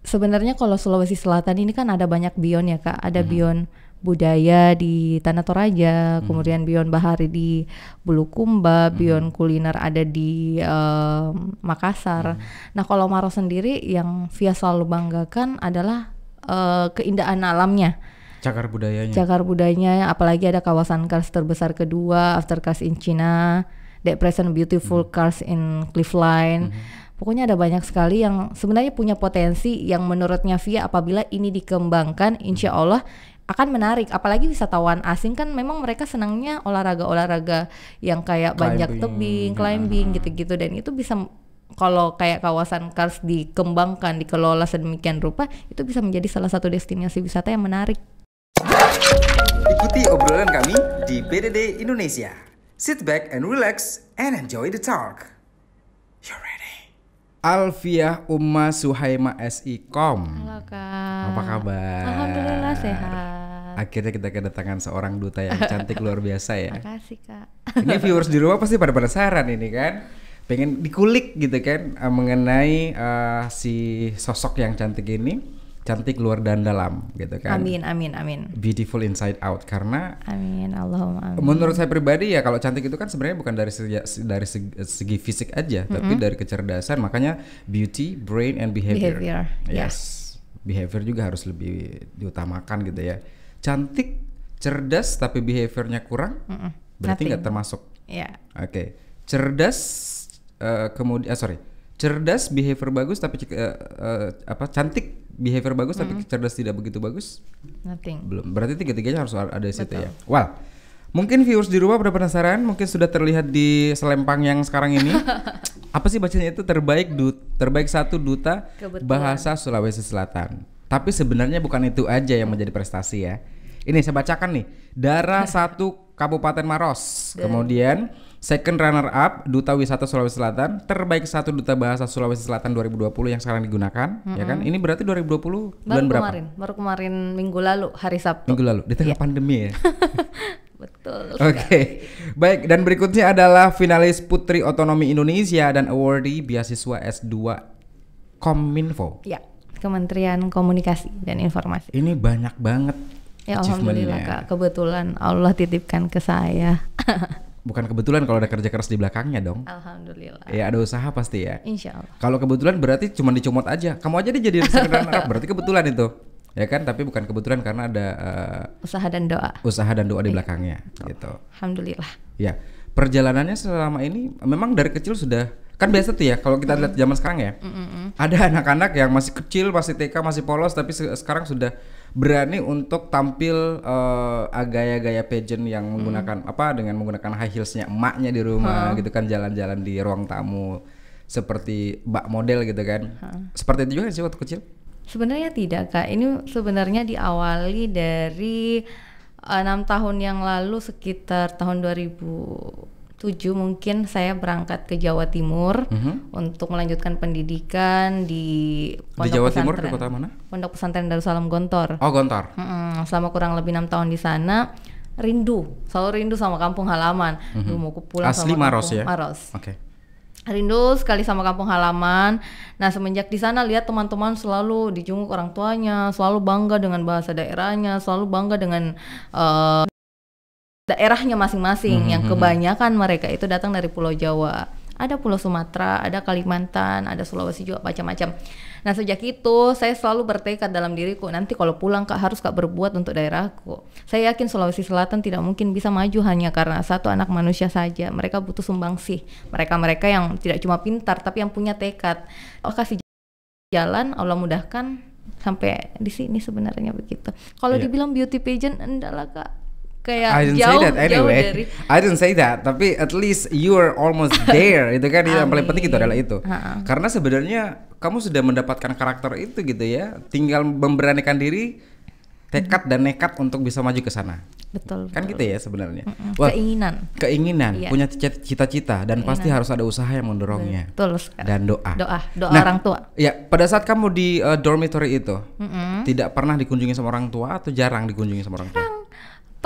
Sebenarnya kalau Sulawesi Selatan ini kan ada banyak beyond ya Kak, ada beyond budaya di Tanah Toraja, kemudian beyond bahari di Bulukumba, beyond kuliner ada di Makassar. Nah kalau Maros sendiri yang Via selalu banggakan adalah keindahan alamnya. Cagar budayanya, apalagi ada kawasan kars terbesar kedua after Kars in China, the present beautiful Kars in Cliffline. Pokoknya ada banyak sekali yang sebenarnya punya potensi yang menurutnya Via apabila ini dikembangkan insya Allah akan menarik. Apalagi wisatawan asing kan memang mereka senangnya olahraga-olahraga yang kayak banjak tebing, climbing gitu-gitu, dan itu bisa kalau kayak kawasan Kars dikembangkan, dikelola sedemikian rupa, itu bisa menjadi salah satu destinasi wisata yang menarik. Ikuti obrolan kami di BDD Indonesia. Sit back and relax and enjoy the talk. You're ready. Alfiah Umma Suhaima SI.com. Halo Kak. Apa kabar? Alhamdulillah sehat. Akhirnya kita kedatangan seorang duta yang cantik luar biasa ya. Makasih Kak. Ini viewers di rumah pasti pada penasaran ini kan. Pengen dikulik gitu kan mengenai si sosok yang cantik ini. Cantik luar dan dalam gitu kan. Amin, amin, amin. Beautiful inside out, karena amin, Allahumma amin. Menurut saya pribadi ya kalau cantik itu kan sebenarnya bukan dari segi fisik aja, tapi dari kecerdasan. Makanya beauty, brain and behavior. Yes. Behavior juga harus lebih diutamakan gitu ya. Cantik, cerdas tapi behaviornya kurang, berarti nggak termasuk. Oke. Cerdas cerdas behavior bagus tapi cantik behavior bagus tapi cerdas tidak begitu bagus. Nothing. Belum. Berarti tiga-tiganya harus ada di situ ya. Well, mungkin viewers di rumah pada penasaran, mungkin sudah terlihat di selempang yang sekarang ini. Apa sih bacanya itu? Terbaik satu duta bahasa Sulawesi Selatan. Tapi sebenarnya bukan itu aja yang menjadi prestasi ya. Ini saya bacakan nih. Dara 1 Kabupaten Maros. Kemudian second runner up Duta Wisata Sulawesi Selatan, terbaik 1 Duta Bahasa Sulawesi Selatan 2020 yang sekarang digunakan, ya kan? Ini berarti 2020 bulan berapa? Baru kemarin minggu lalu, hari Sabtu. Minggu lalu, di tengah pandemi ya. Betul. Oke. Baik, dan berikutnya adalah finalis Putri Otonomi Indonesia dan awardee beasiswa S2 Kominfo. Ya, Kementerian Komunikasi dan Informasi. Ini banyak banget. Ya alhamdulillah Kak, kebetulan Allah titipkan ke saya. Bukan kebetulan kalau ada kerja keras di belakangnya dong. Alhamdulillah. Ya ada usaha pasti ya. Insya Allah. Kalau kebetulan berarti cuma dicomot aja. Kamu aja jadi second runner up, berarti kebetulan itu. Ya kan, tapi bukan kebetulan karena ada usaha dan doa. Usaha dan doa di belakangnya gitu. Alhamdulillah. Ya, perjalanannya selama ini memang dari kecil sudah, kan biasa tuh ya kalau kita lihat zaman sekarang ya. Ada anak-anak yang masih kecil, masih TK, masih polos, tapi sekarang sudah berani untuk tampil gaya-gaya pageant yang menggunakan dengan menggunakan high heelsnya emaknya di rumah gitu kan, jalan-jalan di ruang tamu seperti bak model gitu kan. Seperti itu juga sih waktu kecil? Sebenarnya tidak Kak, ini sebenarnya diawali dari 6 tahun yang lalu, sekitar tahun 2007 mungkin saya berangkat ke Jawa Timur untuk melanjutkan pendidikan di Pondok Jawa Pesantren. Timur di kota mana? Pondok Pesantren Darussalam Gontor. Oh Gontor. Selama kurang lebih 6 tahun di sana, selalu rindu sama kampung halaman. Mau pulang asli sama Maros kampung ya? Maros. Oke. Rindu sekali sama kampung halaman. Nah semenjak di sana lihat teman-teman selalu dijenguk orang tuanya, selalu bangga dengan bahasa daerahnya, selalu bangga dengan daerahnya masing-masing. Yang kebanyakan mereka itu datang dari Pulau Jawa. Ada Pulau Sumatera, ada Kalimantan, ada Sulawesi juga, macam-macam. Nah sejak itu saya selalu bertekad dalam diriku, nanti kalau pulang Kak harus Kak berbuat untuk daerahku. Saya yakin Sulawesi Selatan tidak mungkin bisa maju hanya karena satu anak manusia saja. Mereka butuh sumbangsih. Mereka-mereka yang tidak cuma pintar tapi yang punya tekad. Allah kasih jalan, Allah mudahkan sampai di sini sebenarnya begitu. Kalau dibilang beauty pageant, enggak lah Kak. Kayak jauh dari. I didn't say that, tapi at least you are almost there. Itu kan yang paling penting, itu adalah itu. Karena sebenarnya kamu sudah mendapatkan karakter itu gitu ya. Tinggal memberanikan diri, tekad dan nekat untuk bisa maju ke sana. Betul. Kan gitu ya sebenarnya. Keinginan, punya cita-cita dan pasti harus ada usaha yang mendorongnya. Betul sekali. Dan doa nah, orang tua. Ya, pada saat kamu di dormitory itu, tidak pernah dikunjungi sama orang tua atau jarang dikunjungi sama orang tua?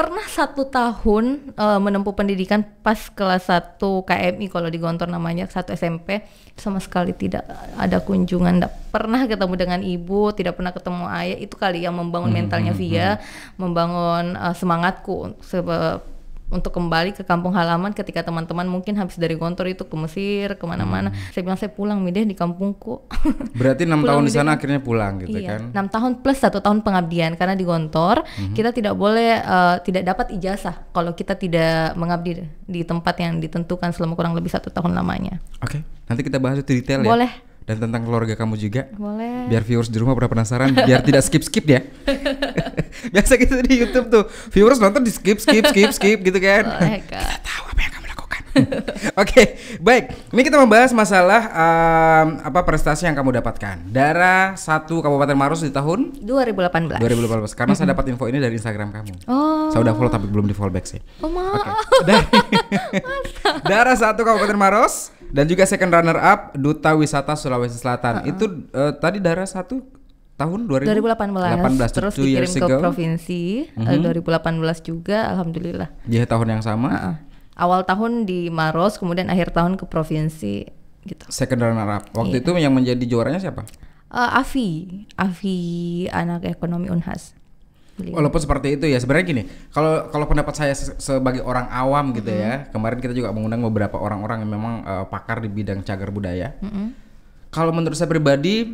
Pernah 1 tahun menempuh pendidikan pas kelas 1 KMI kalau di Gontor namanya, 1 SMP, sama sekali tidak ada kunjungan, tidak pernah ketemu dengan ibu, tidak pernah ketemu ayah. Itu kali yang membangun mentalnya Via, membangun semangatku untuk kembali ke kampung halaman ketika teman-teman mungkin habis dari Gontor itu ke Mesir, kemana-mana. Saya bilang saya pulang Mideh di kampungku. Berarti 6 tahun di sana akhirnya pulang gitu iya, kan? 6 tahun plus 1 tahun pengabdian, karena di Gontor kita tidak boleh tidak dapat ijazah kalau kita tidak mengabdi di tempat yang ditentukan selama kurang lebih 1 tahun lamanya. Oke, nanti kita bahas itu detail ya. Boleh. Dan tentang keluarga kamu juga. Boleh. Biar viewers di rumah pada penasaran, biar tidak skip ya. Biasa gitu di YouTube tuh, viewers nonton di skip gitu kan. Boleh, Kak. Kita tahu apa yang kamu lakukan. Oke, baik. Ini kita membahas masalah apa prestasi yang kamu dapatkan. Dara 1 Kabupaten Maros di tahun 2018. Karena saya dapat info ini dari Instagram kamu. Oh. Saya udah follow tapi belum di follow back sih. Oh, maaf. Dara 1 Kabupaten Maros dan juga second runner up Duta Wisata Sulawesi Selatan. Itu tadi Dara 1 tahun 2018 terus dikirim ke provinsi 2018 juga, alhamdulillah. Di tahun yang sama. Awal tahun di Maros, kemudian akhir tahun ke provinsi gitu. Second runner up. Waktu itu yang menjadi juaranya siapa? Afi anak ekonomi Unhas. Walaupun seperti itu ya, sebenarnya gini, kalau pendapat saya sebagai orang awam gitu ya, kemarin kita juga mengundang beberapa orang-orang yang memang pakar di bidang cagar budaya. Kalau menurut saya pribadi,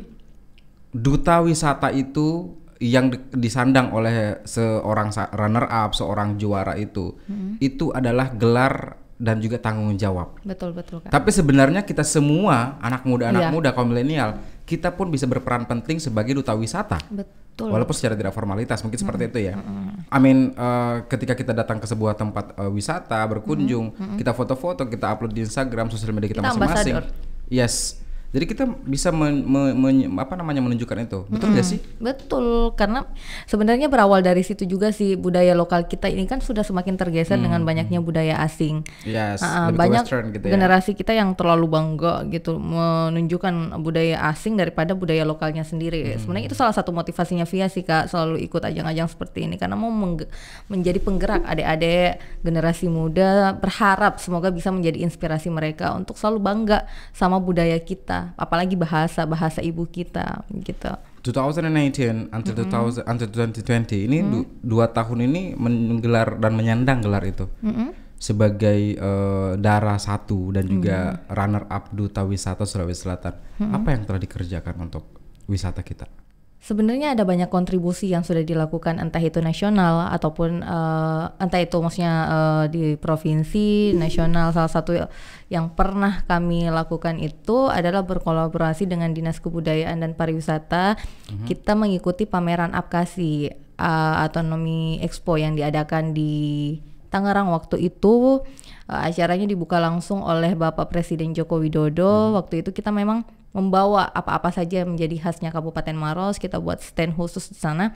duta wisata itu yang disandang oleh seorang runner up, seorang juara itu adalah gelar dan juga tanggung jawab. Betul Kak. Tapi sebenarnya kita semua anak muda kaum milenial, kita pun bisa berperan penting sebagai duta wisata. Betul. Walaupun secara tidak formalitas mungkin seperti itu ya. Ketika kita datang ke sebuah tempat wisata, berkunjung, kita foto-foto, kita upload di Instagram, sosial media kita masing-masing. Yes. Jadi kita bisa menunjukkan itu, betul nggak sih? Betul, karena sebenarnya berawal dari situ juga sih, budaya lokal kita ini kan sudah semakin tergeser dengan banyaknya budaya asing. Yes, banyak gitu generasi kita yang terlalu bangga gitu menunjukkan budaya asing daripada budaya lokalnya sendiri. Sebenarnya itu salah satu motivasinya Via sih Kak, selalu ikut ajang-ajang seperti ini karena mau menjadi penggerak adik-adik generasi muda, berharap semoga bisa menjadi inspirasi mereka untuk selalu bangga sama budaya kita. Apalagi bahasa ibu kita gitu. 2019 until 2020 ini 2 tahun ini menggelar dan menyandang gelar itu sebagai Dara 1 dan juga runner up Duta Wisata Sulawesi Selatan. Apa yang telah dikerjakan untuk wisata kita? Sebenarnya ada banyak kontribusi yang sudah dilakukan, entah itu nasional ataupun entah itu maksudnya di provinsi, nasional. Salah satu yang pernah kami lakukan itu adalah berkolaborasi dengan Dinas Kebudayaan dan Pariwisata. Kita mengikuti pameran Apkasi Autonomy Expo yang diadakan di Tangerang waktu itu. Acaranya dibuka langsung oleh Bapak Presiden Joko Widodo. Waktu itu kita memang membawa apa-apa saja yang menjadi khasnya Kabupaten Maros. Kita buat stand khusus di sana.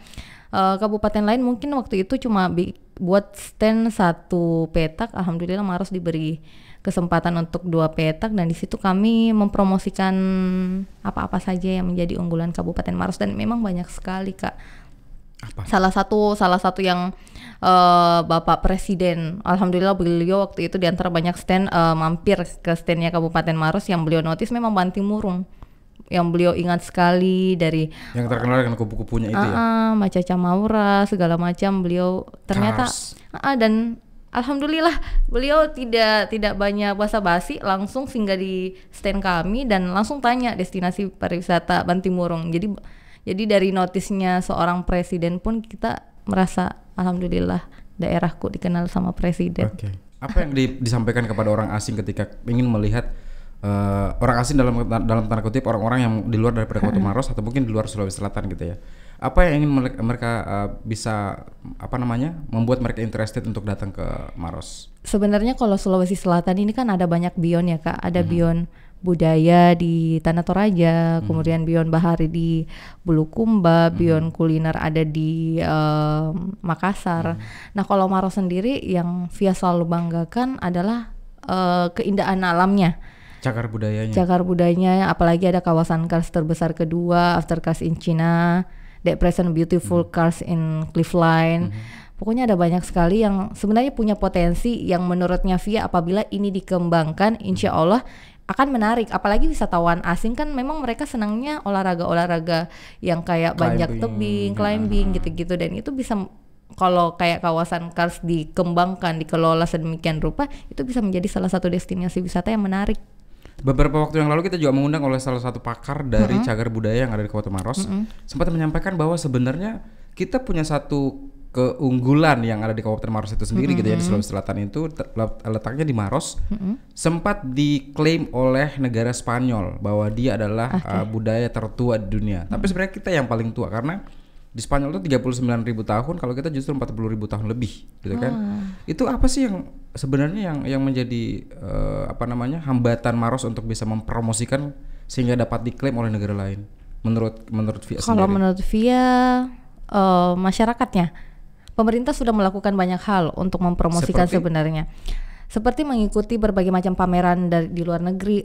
Kabupaten lain mungkin waktu itu cuma buat stand 1 petak. Alhamdulillah Maros diberi kesempatan untuk 2 petak, dan di situ kami mempromosikan apa-apa saja yang menjadi unggulan Kabupaten Maros, dan memang banyak sekali Kak. Apa? Salah satu yang Bapak Presiden, alhamdulillah beliau waktu itu di antara banyak stand mampir ke standnya Kabupaten Maros, yang beliau notice memang Banting Murung yang beliau ingat sekali, dari yang terkenal dengan kupu-kupunya itu ya, Macaca Maura segala macam beliau ternyata dan alhamdulillah beliau tidak banyak basa-basi, langsung singgah di stand kami dan langsung tanya destinasi pariwisata Banting Murung. Jadi dari notisnya seorang presiden pun kita merasa alhamdulillah daerahku dikenal sama presiden. Oke. Apa yang disampaikan kepada orang asing ketika ingin melihat orang asing dalam tanda kutip orang-orang yang di luar daripada Kota Maros atau mungkin di luar Sulawesi Selatan gitu ya? Apa yang ingin mereka bisa membuat mereka interested untuk datang ke Maros? Sebenarnya kalau Sulawesi Selatan ini kan ada banyak bion ya Kak, ada bion budaya di Tanah Toraja, kemudian bion bahari di Bulukumba, bion kuliner ada di Makassar. Nah kalau Maros sendiri yang Via selalu banggakan adalah keindahan alamnya. Cagar budayanya, apalagi ada kawasan kars terbesar kedua after Kars in China, the present beautiful kars in Cliffline. Pokoknya ada banyak sekali yang sebenarnya punya potensi yang menurutnya Via apabila ini dikembangkan, insya Allah akan menarik. Apalagi wisatawan asing kan memang mereka senangnya olahraga-olahraga yang kayak banyak tebing, climbing gitu-gitu, dan itu bisa kalau kayak kawasan Kars dikembangkan, dikelola sedemikian rupa, itu bisa menjadi salah satu destinasi wisata yang menarik. Beberapa waktu yang lalu kita juga mengundang oleh salah satu pakar dari cagar budaya yang ada di Kabupaten Maros, sempat menyampaikan bahwa sebenarnya kita punya satu keunggulan yang ada di Kabupaten Maros itu sendiri gitu ya, di Sulawesi Selatan itu letaknya di Maros, sempat diklaim oleh negara Spanyol bahwa dia adalah budaya tertua di dunia. Tapi sebenarnya kita yang paling tua karena di Spanyol itu 39.000 tahun, kalau kita justru 40.000 tahun lebih, gitu kan? Itu apa sih yang sebenarnya yang menjadi hambatan Maros untuk bisa mempromosikan sehingga dapat diklaim oleh negara lain? Menurut Via sendiri? Kalau menurut Via, masyarakatnya, pemerintah sudah melakukan banyak hal untuk mempromosikan sebenarnya. Seperti mengikuti berbagai macam pameran di luar negeri,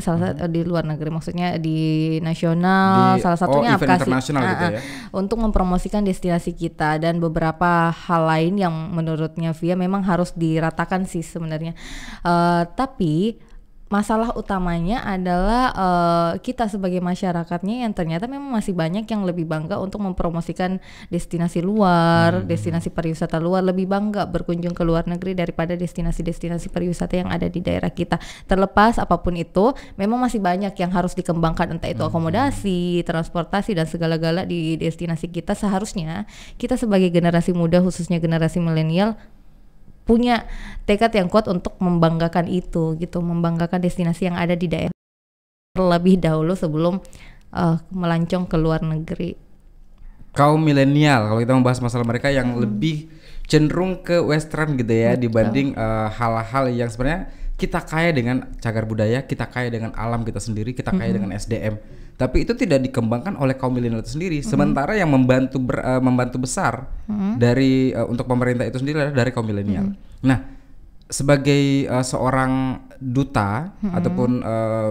di luar negeri maksudnya di nasional, salah satunya event internasional gitu ya. Untuk mempromosikan destinasi kita dan beberapa hal lain yang menurutnya Via memang harus diratakan sih sebenarnya. Tapi masalah utamanya adalah kita sebagai masyarakatnya yang ternyata memang masih banyak yang lebih bangga untuk mempromosikan destinasi luar, destinasi pariwisata luar, lebih bangga berkunjung ke luar negeri daripada destinasi-destinasi pariwisata yang ada di daerah kita. Terlepas apapun itu, memang masih banyak yang harus dikembangkan, entah itu akomodasi, transportasi, dan segala-gala di destinasi kita. Seharusnya kita sebagai generasi muda, khususnya generasi milenial, punya tekad yang kuat untuk membanggakan itu gitu, membanggakan destinasi yang ada di daerah terlebih dahulu sebelum melancong ke luar negeri. Kaum milenial, kalau kita membahas masalah mereka yang lebih cenderung ke western gitu ya, dibanding hal-hal yang sebenarnya kita kaya dengan cagar budaya, kita kaya dengan alam kita sendiri, kita kaya dengan SDM. Tapi itu tidak dikembangkan oleh kaum milenial itu sendiri. Sementara yang membantu besar dari untuk pemerintah itu sendiri adalah dari kaum milenial. Nah, sebagai seorang duta ataupun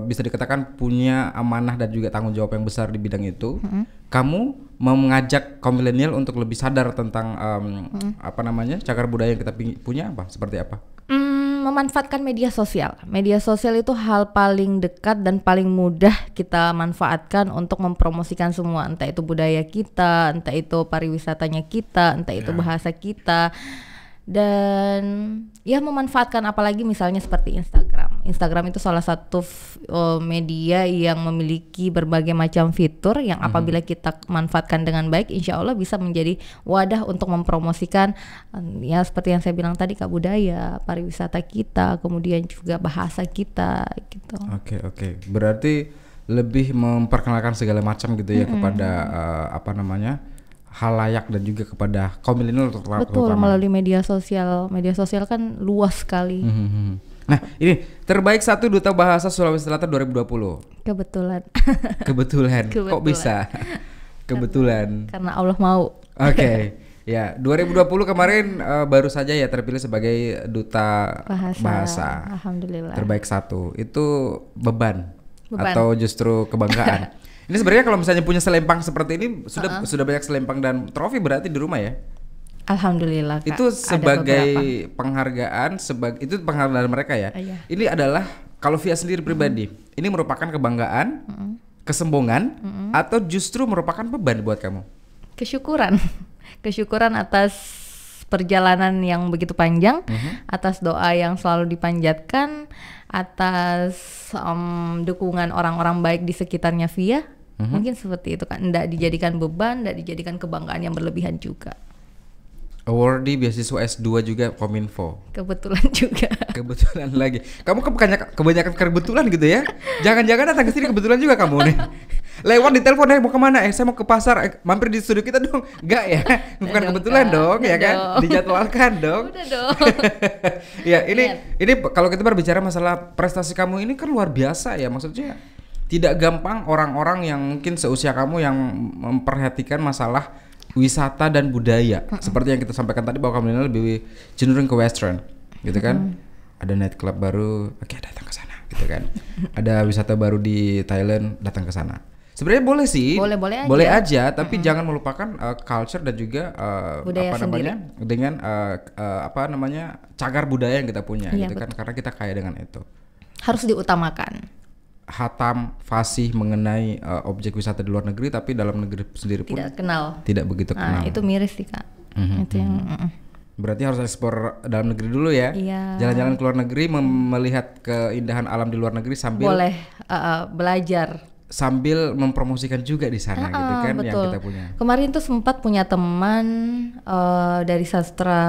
bisa dikatakan punya amanah dan juga tanggung jawab yang besar di bidang itu, kamu mau mengajak kaum milenial untuk lebih sadar tentang cagar budaya yang kita punya seperti apa? Memanfaatkan media sosial. Media sosial itu hal paling dekat dan paling mudah kita manfaatkan untuk mempromosikan semua, entah itu budaya kita, entah itu pariwisatanya kita, entah itu bahasa kita. Dan ya memanfaatkan, apalagi misalnya seperti Instagram. Instagram itu salah satu media yang memiliki berbagai macam fitur yang apabila kita manfaatkan dengan baik, insya Allah bisa menjadi wadah untuk mempromosikan ya seperti yang saya bilang tadi, budaya, pariwisata kita, kemudian juga bahasa kita gitu. Oke. Berarti lebih memperkenalkan segala macam gitu ya kepada halayak dan juga kepada kaum milenial terutama. Betul, melalui media sosial. Media sosial kan luas sekali. Nah, ini terbaik 1 duta bahasa Sulawesi Selatan 2020. Kebetulan. Kok bisa? Kebetulan. Karena Allah mau. Oke. Ya, 2020 kemarin baru saja ya terpilih sebagai duta bahasa. Alhamdulillah. Terbaik 1. Itu beban atau justru kebanggaan? Ini sebenarnya kalau misalnya punya selempang seperti ini sudah banyak selempang dan trofi berarti di rumah ya? Alhamdulillah Kak. Itu sebagai penghargaan, itu penghargaan mereka ya. Ini adalah kalau Via sendiri pribadi, ini merupakan kebanggaan, kesombongan, atau justru merupakan beban buat kamu? Kesyukuran atas perjalanan yang begitu panjang, atas doa yang selalu dipanjatkan, atas dukungan orang-orang baik di sekitarnya Via. Mungkin seperti itu kan, tidak dijadikan beban, tidak dijadikan kebanggaan yang berlebihan juga. Awardee beasiswa S2 juga Kominfo. Kebetulan juga. Kebetulan lagi. Kamu kebanyakan kebetulan gitu ya. Jangan-jangan datang ke sini kebetulan juga kamu nih. Lewat di telepon, mau kemana? Saya mau ke pasar, mampir di studio kita dong. Enggak ya, bukan kebetulan dong, ya kan? Dijadwalkan dong. Udah dong. Ya ini kalau kita berbicara masalah prestasi kamu ini kan luar biasa ya, maksudnya tidak gampang orang-orang yang mungkin seusia kamu yang memperhatikan masalah wisata dan budaya. Seperti yang kita sampaikan tadi bahwa kamu lebih cenderung ke western, gitu kan? Ada night club baru, oke datang ke sana, gitu kan? Ada wisata baru di Thailand, datang ke sana. Sebenarnya boleh sih, boleh aja, tapi jangan melupakan culture dan juga budaya apa namanya dengan apa namanya cagar budaya yang kita punya, Iya, gitu kan, karena kita kaya dengan itu. Harus diutamakan. Hatam fasih mengenai objek wisata di luar negeri, tapi dalam negeri sendiri pun tidak begitu kenal. Itu miris sih Kak. Itu yang berarti harus ekspor dalam negeri dulu ya. Iya. Jalan-jalan ke luar negeri, melihat keindahan alam di luar negeri sambil boleh belajar. Sambil mempromosikan juga di sana gitu kan, betul. Yang kita punya. Kemarin tuh sempat punya teman dari sastra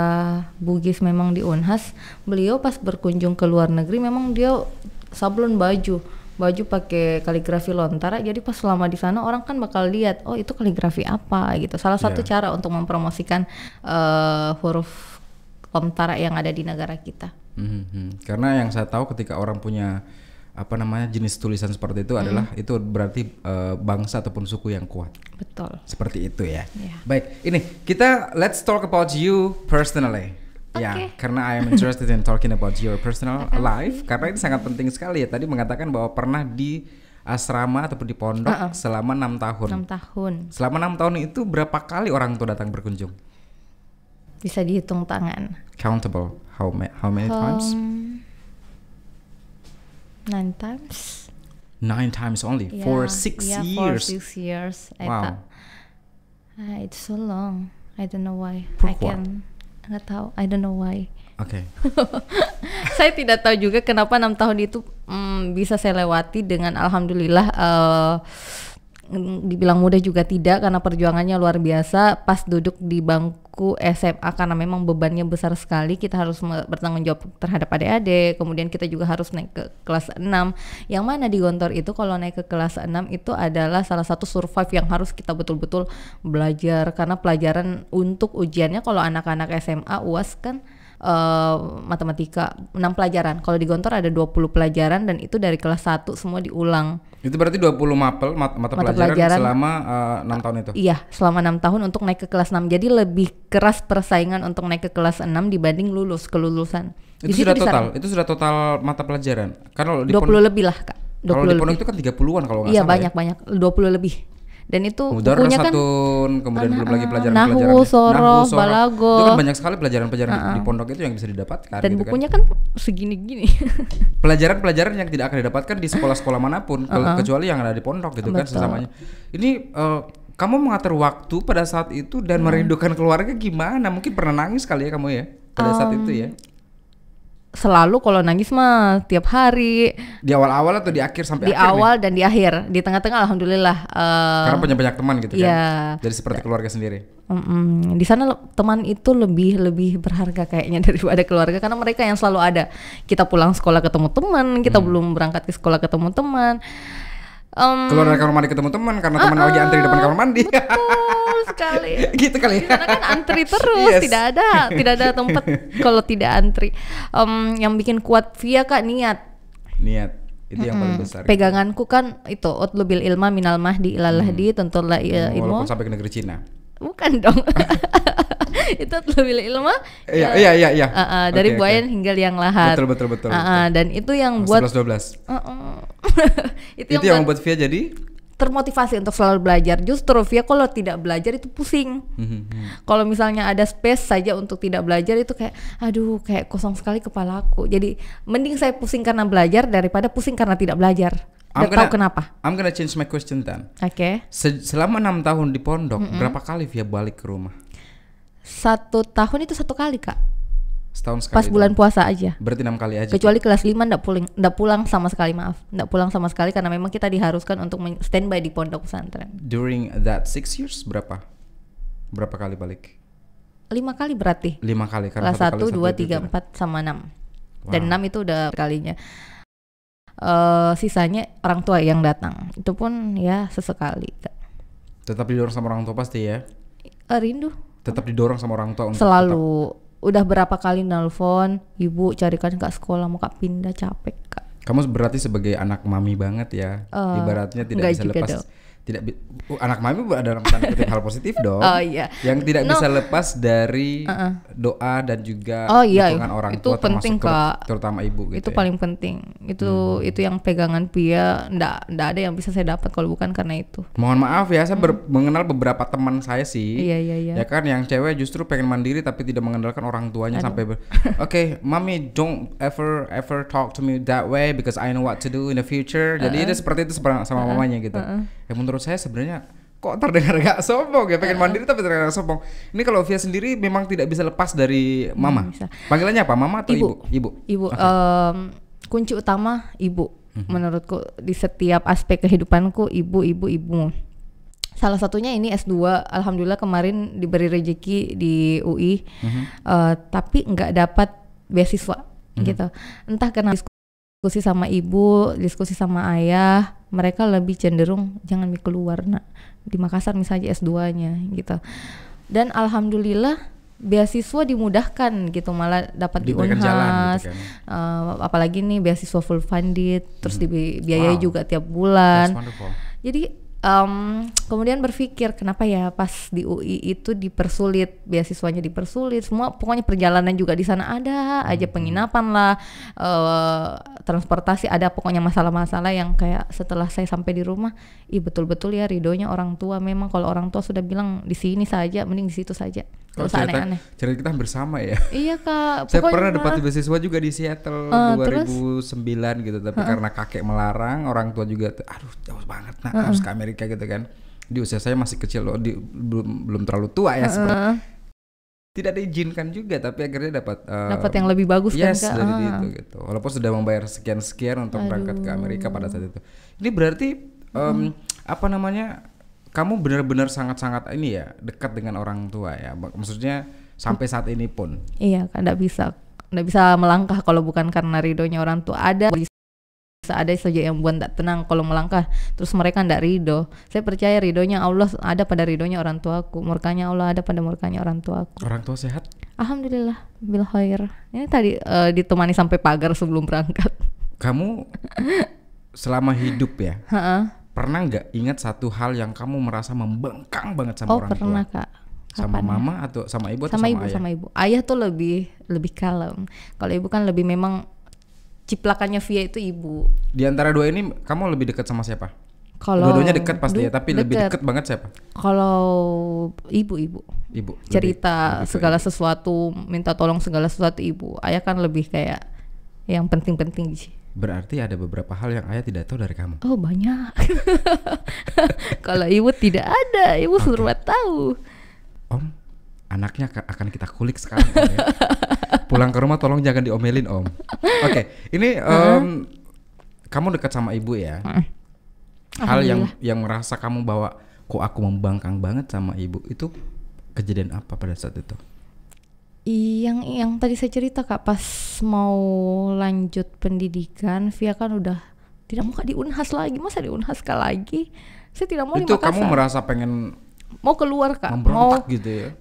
Bugis memang di Unhas. Beliau pas berkunjung ke luar negeri memang dia sablon baju pakai kaligrafi Lontara. Jadi pas selama di sana orang kan bakal lihat, oh itu kaligrafi apa gitu. Salah satu cara untuk mempromosikan huruf Lontara yang ada di negara kita. Karena yang saya tahu ketika orang punya apa namanya jenis tulisan seperti itu adalah itu berarti bangsa ataupun suku yang kuat. Betul. Seperti itu ya. Baik, ini kita let's talk about you personally. Ya, karena I am interested in talking about your personal life karena ini sangat penting sekali ya. Tadi mengatakan bahwa pernah di asrama ataupun di pondok selama 6 tahun. 6 tahun. Selama 6 tahun itu berapa kali orang tua datang berkunjung? Bisa dihitung tangan. Countable. How many times? 9 times. 9 times only for 6 years. For 6 years. Wow. It's so long. I don't know why. Nggak tahu. I don't know why. Oke. Saya tidak tahu juga kenapa 6 tahun itu bisa saya lewati dengan alhamdulillah. Dibilang mudah juga tidak karena perjuangannya luar biasa. Pas duduk di bangku SMA karena memang bebannya besar sekali, kita harus bertanggung jawab terhadap adik-adik, kemudian kita juga harus naik ke kelas 6 yang mana di Gontor itu kalau naik ke kelas 6 itu adalah salah satu survive yang harus kita betul-betul belajar karena pelajaran untuk ujiannya kalau anak-anak SMA UAS kan matematika 6 pelajaran. Kalau di Gontor ada 20 pelajaran dan itu dari kelas 1 semua diulang. Itu berarti 20 mata pelajaran selama 6 tahun itu? Iya, selama 6 tahun untuk naik ke kelas 6. Jadi lebih keras persaingan untuk naik ke kelas 6 dibanding kelulusan. Itu sudah total mata pelajaran. Karena 20 lebih lah, Kak. Kalau di pondok itu kan 30-an kalau nggak salah. Iya, banyak 20 lebih. Dan itu Mudar, bukunya kan kemudian belum lagi pelajaran Nahu, Soroh, Balago. Itu kan banyak sekali pelajaran-pelajaran di pondok itu yang bisa didapatkan. Dan gitu bukunya kan segini-gini. Pelajaran-pelajaran yang tidak akan didapatkan di sekolah-sekolah manapun kecuali yang ada di pondok gitu. Betul. Kan sesamanya. Ini kamu mengatur waktu pada saat itu dan merindukan keluarga gimana? Mungkin pernah nangis kali ya kamu ya pada saat itu ya? Selalu kalau nangis mah tiap hari. Di awal-awal atau di akhir sampai di akhir? Di awal nih? Dan di akhir. Di tengah-tengah alhamdulillah. Karena punya banyak teman gitu kan? Jadi seperti keluarga sendiri. Di sana teman itu lebih berharga kayaknya daripada keluarga karena mereka yang selalu ada. Kita pulang sekolah ketemu teman, kita belum berangkat ke sekolah ketemu teman. Keluar dari kamar mandi ketemu teman karena teman lagi antri di depan kamar mandi. Betul sekali. Gitu kali ya. Karena kan antri terus, tidak ada tempat kalau tidak antri. Yang bikin kuat Via Kak niat. Itu yang paling besar. Peganganku kan itu utlubil ilma minal mahdi ilal lahdi tentulah ilmu. Walaupun sampai ke negeri Cina. Bukan dong. Itu utlubil ilma. Iya. Dari buayan hingga liang lahat. Betul. Dan itu yang buat 11-12. itu yang membuat Via jadi termotivasi untuk selalu belajar. Justru Via kalau tidak belajar itu pusing. Kalau misalnya ada space saja untuk tidak belajar itu kayak kosong sekali kepalaku. Jadi mending saya pusing karena belajar daripada pusing karena tidak belajar. Gak tahu kenapa. I'm gonna change my question then. Oke. Selama 6 tahun di pondok, berapa kali Via balik ke rumah? 1 tahun itu 1 kali Kak. Setahun sekali. Pas bulan puasa aja. Berarti 6 kali aja. Kecuali kelas 5 nggak pulang sama sekali, maaf. Nggak pulang sama sekali karena memang kita diharuskan untuk standby di pondok pesantren. During that 6 years berapa kali balik? 5 kali berarti. 5 kali kan. Kelas 1, 2, 3, 4 sama 6. Wow. Dan 6 itu udah kalinya. Sisanya orang tua yang datang. Itu pun ya sesekali. Tetap didorong sama orang tua pasti ya? Rindu. Tetap didorong sama orang tua untuk selalu. Udah berapa kali nelpon, ibu carikan Kak sekolah, mau Kak pindah, capek Kak. Kamu berarti sebagai anak mami banget ya, ibaratnya tidak bisa lepas anak mami dalam tanda kutip hal positif dong. Oh iya. Yang tidak bisa lepas dari doa dan juga dukungan orang itu tua, penting, Kak. terutama ibu gitu. Itu paling penting. Itu yang pegangan Pia, ndak ada yang bisa saya dapat kalau bukan karena itu. Mohon maaf ya, saya mengenal beberapa teman saya sih. Iya. Ya kan, yang cewek justru pengen mandiri tapi tidak mengandalkan orang tuanya sampai okay, mommy don't ever talk to me that way because I know what to do in the future. Jadi dia seperti itu sama mamanya gitu. Ya menurut saya sebenarnya kok terdengar gak sombong ya, pengen mandiri tapi terdengar sombong. Ini kalau Via sendiri memang tidak bisa lepas dari mama. Panggilannya apa? Mama atau ibu? Ibu. Okay. Kunci utama ibu. Menurutku di setiap aspek kehidupanku ibu. Salah satunya ini S2, alhamdulillah kemarin diberi rezeki di UI, tapi nggak dapat beasiswa gitu. Entah karena diskusi sama ibu, diskusi sama ayah, mereka lebih cenderung jangan keluar nak, di Makassar misalnya S2-nya gitu. Dan alhamdulillah beasiswa dimudahkan gitu, malah dapat di Unhas gitu kan. Apalagi nih beasiswa full funded, terus dibiayai juga tiap bulan. Jadi kemudian berpikir kenapa ya pas di UI itu dipersulit, beasiswanya dipersulit, semua pokoknya perjalanan juga di sana ada aja, penginapan lah, transportasi ada, pokoknya masalah-masalah yang kayak setelah saya sampai di rumah, betul-betul ya ridhonya orang tua. Memang kalau orang tua sudah bilang di sini saja, mending di situ saja. Kalau aneh-aneh. Cerita kita bersama ya. Iya Kak. Saya pernah dapat beasiswa juga di Seattle 2009 gitu, tapi karena kakek melarang, orang tua juga, aduh jauh banget nak, harus ke Amerika gitu kan. Di usia saya masih kecil loh, belum terlalu tua ya sebenarnya. Tidak diizinkan juga, tapi akhirnya dapat yang lebih bagus kan Kak. Dari itu gitu. Walaupun sudah membayar sekian untuk berangkat ke Amerika pada saat itu. Ini berarti apa namanya? Kamu benar-benar sangat-sangat ini ya, dekat dengan orang tua ya. Maksudnya sampai saat ini pun. Iya, nggak bisa melangkah kalau bukan karena ridhonya orang tua. Ada saja yang buat nggak tenang kalau melangkah, terus mereka nggak ridho. Saya percaya ridhonya Allah ada pada ridhonya orang tuaku, murkanya Allah ada pada murkanya orang tuaku. Orang tua sehat? Alhamdulillah, bil khair. Ini tadi ditemani sampai pagar sebelum berangkat. Kamu selama hidup ya? Pernah nggak ingat satu hal yang kamu merasa membengkang banget sama orang tua? Oh pernah Kak. Sama mama atau sama ibu atau sama ibu, ayah? Sama ibu. Ayah tuh lebih kalem. Kalau ibu kan lebih, memang ciplakannya Via itu ibu. Di antara dua ini kamu lebih dekat sama siapa? Kalau dua-duanya dekat pasti ya, tapi lebih dekat banget siapa? Kalau ibu. Cerita segala sesuatu, minta tolong segala sesuatu ibu. Ayah kan lebih kayak yang penting-penting sih. Berarti ada beberapa hal yang ayah tidak tahu dari kamu. Oh banyak. Kalau ibu tidak ada, ibu suruh tahu. Om, anaknya akan kita kulik sekarang Om ya. Pulang ke rumah tolong jangan diomelin Om. Oke, ini kamu dekat sama ibu ya. Hal yang merasa kamu bahwa kok aku membangkang banget sama ibu, itu kejadian apa pada saat itu? Yang tadi saya cerita Kak, pas mau lanjut pendidikan, Via kan udah tidak mau di Unhas lagi, masa di Unhas lagi? Saya tidak mau di Makassar. Itu kamu merasa pengen mau keluar Kak, memberontak gitu ya?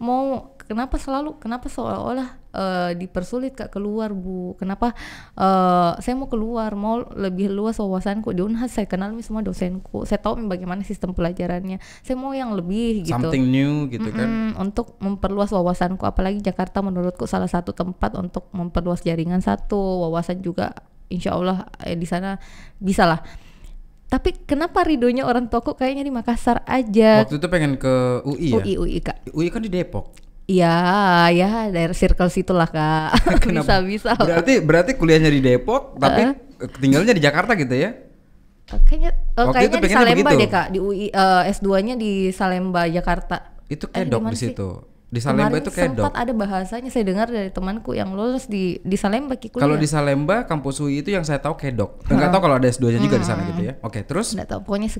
Kenapa seolah-olah dipersulit Kak keluar Bu? Kenapa saya mau keluar, mau lebih luas wawasanku di Unhas, saya kenal semua dosenku, saya tahu bagaimana sistem pelajarannya, saya mau yang lebih gitu, something new gitu kan, untuk memperluas wawasanku. Apalagi Jakarta menurutku salah satu tempat untuk memperluas jaringan, wawasan juga insya Allah di sana bisa lah. Tapi kenapa ridhonya orang tuaku kayaknya di Makassar aja. Waktu itu pengen ke UI ya? UI Kak. UI kan di Depok. Iya, ya daerah circle situlah Kak. Bisa. Berarti kuliahnya di Depok, tapi tinggalnya di Jakarta gitu ya? Kayaknya di Salemba deh Kak, di UI S2-nya di Salemba Jakarta. Itu kedok di situ. Di Salemba itu kedok. Sempat ada bahasanya saya dengar dari temanku yang lulus di Salemba kuliah. Kalau di Salemba kampus UI itu yang saya tahu kedok. Enggak tahu kalau ada S2-nya juga di sana gitu ya. Oke, terus? Enggak tahu, pokoknya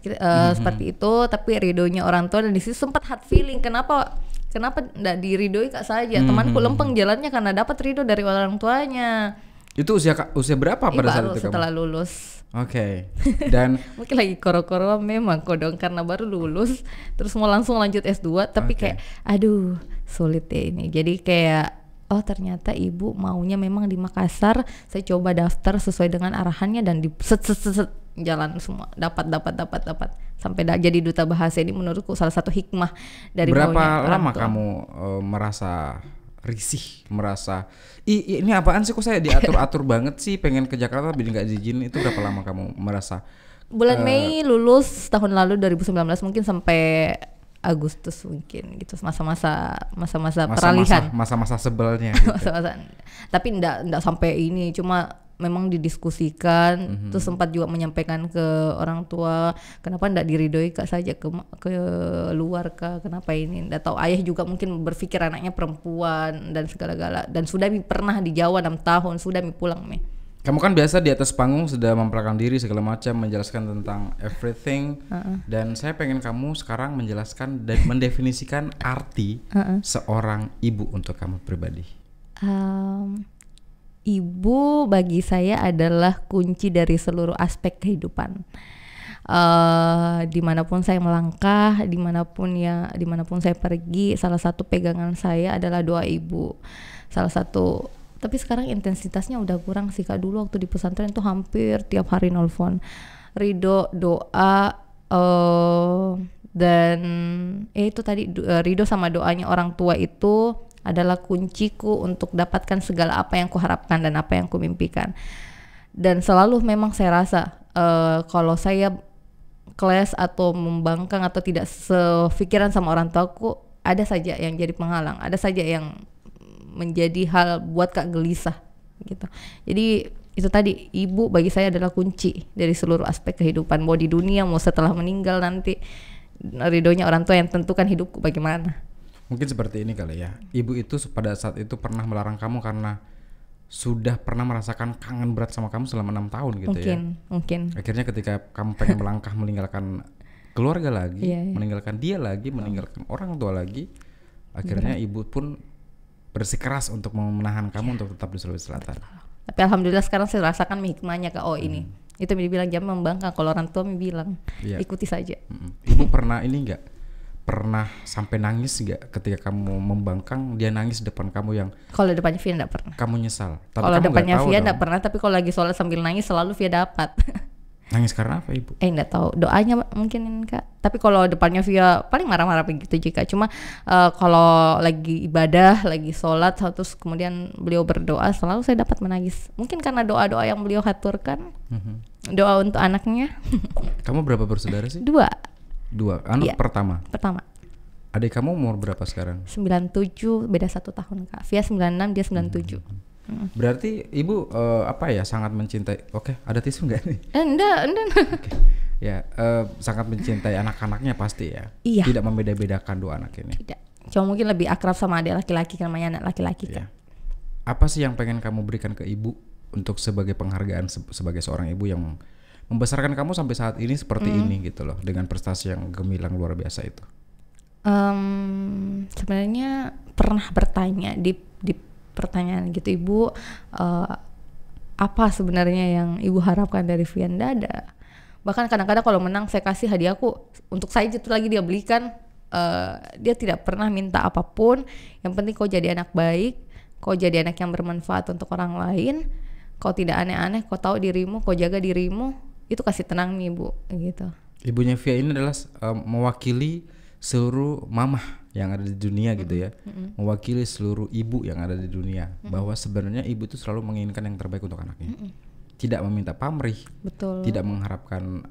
seperti itu, tapi ridhonya orang tua, dan di situ sempat hard feeling kenapa enggak diridhoi Kak saja. Temanku lempeng jalannya karena dapat ridho dari orang tuanya. Itu usia berapa pada saat itu kamu? Setelah lulus. Oke. Dan mungkin lagi koro-koro memang kodong karena baru lulus terus mau langsung lanjut S2, tapi kayak aduh sulit ya ini. Jadi kayak ternyata ibu maunya memang di Makassar. Saya coba daftar sesuai dengan arahannya dan di jalan semua dapat. sampai jadi duta bahasa ini menurutku salah satu hikmah dari Berapa maunya orang lama tua. kamu merasa risih, merasa ini apaan sih, kok saya diatur-atur banget sih, pengen ke Jakarta tapi nggak diizinin? Itu berapa lama kamu merasa? Bulan Mei lulus tahun lalu 2019, mungkin sampai Agustus mungkin gitu, masa-masa peralihan. Masa-masa sebelnya gitu. Masa-masa. Tapi enggak sampai ini, cuma memang didiskusikan, terus sempat juga menyampaikan ke orang tua, kenapa enggak diridoi Kak saja ke luar Kak, kenapa ini? Enggak tahu, ayah juga mungkin berpikir anaknya perempuan dan segala-gala, dan sudah pernah di Jawa 6 tahun, sudah pulang Mi. Kamu kan biasa di atas panggung sudah memperkenalkan diri segala macam, menjelaskan tentang everything, dan saya pengen kamu sekarang menjelaskan dan mendefinisikan arti seorang ibu untuk kamu pribadi. Ibu bagi saya adalah kunci dari seluruh aspek kehidupan. Dimanapun saya melangkah, dimanapun saya pergi, salah satu pegangan saya adalah doa ibu. Salah satu. Tapi sekarang intensitasnya udah kurang sih Kak. Dulu waktu di pesantren itu hampir tiap hari nelfon. Ridho, doa, dan itu tadi ridho sama doanya orang tua itu adalah kunciku untuk dapatkan segala apa yang kuharapkan dan apa yang kumimpikan. Dan selalu memang saya rasa kalau saya clash atau membangkang atau tidak sepikiran sama orang tuaku, ada saja yang jadi penghalang, ada saja yang menjadi hal buat Kak gelisah gitu. Jadi itu tadi, ibu bagi saya adalah kunci dari seluruh aspek kehidupan, mau di dunia mau setelah meninggal nanti. Ridhonya orang tua yang tentukan hidupku bagaimana. Mungkin seperti ini kali ya, ibu itu pada saat itu pernah melarang kamu karena sudah pernah merasakan kangen berat sama kamu selama 6 tahun gitu. Mungkin akhirnya ketika kamu pengen melangkah meninggalkan keluarga lagi, meninggalkan dia lagi, meninggalkan orang tua lagi, akhirnya ibu pun bersikeras untuk menahan kamu untuk tetap di Sulawesi Selatan. Tapi alhamdulillah sekarang saya rasakan hikmahnya Kak. Ini itu dibilang jangan membangkang, kalau orang tua bilang ikuti saja. Ibu pernah ini enggak? Pernah sampai nangis enggak ketika kamu membangkang, dia nangis depan kamu yang kalau depannya Via enggak pernah. Kamu nyesal. Kalau depannya Via enggak pernah, tapi kalau lagi sholat sambil nangis selalu Via dapat. Nangis karena apa ibu? Enggak tahu, doanya mungkin Kak. Tapi kalau depannya Via paling marah-marah begitu juga. Cuma kalau lagi ibadah, lagi sholat, terus kemudian beliau berdoa, selalu saya dapat menangis. Mungkin karena doa-doa yang beliau haturkan, doa untuk anaknya. Kamu berapa bersaudara sih? Dua. Anak pertama. Adik kamu umur berapa sekarang? 97, beda 1 tahun Kak. Via 96, dia 97. Berarti ibu sangat mencintai. Oke, ada tisu nggak nih? Enggak. Okay. Ya, sangat mencintai anak-anaknya pasti ya. Iya. Tidak membeda-bedakan dua anak ini. Tidak. Cuma mungkin lebih akrab sama adik laki-laki, namanya anak laki-laki kan. Apa sih yang pengen kamu berikan ke ibu untuk sebagai penghargaan sebagai seorang ibu yang membesarkan kamu sampai saat ini seperti ini gitu loh, dengan prestasi yang gemilang luar biasa itu? Sebenarnya pernah bertanya di pertanyaan gitu, Ibu, apa sebenarnya yang Ibu harapkan dari Vian? Dada. Bahkan kadang-kadang kalau menang saya kasih hadiahku untuk saya itu lagi dia belikan. Dia tidak pernah minta apapun. Yang penting kau jadi anak baik, kau jadi anak yang bermanfaat untuk orang lain, kau tidak aneh-aneh, kau tahu dirimu, kau jaga dirimu, itu kasih tenang nih Ibu gitu. Ibunya Via ini adalah mewakili seluruh mamah yang ada di dunia gitu ya, mewakili seluruh ibu yang ada di dunia, bahwa sebenarnya ibu itu selalu menginginkan yang terbaik untuk anaknya, tidak meminta pamrih, tidak mengharapkan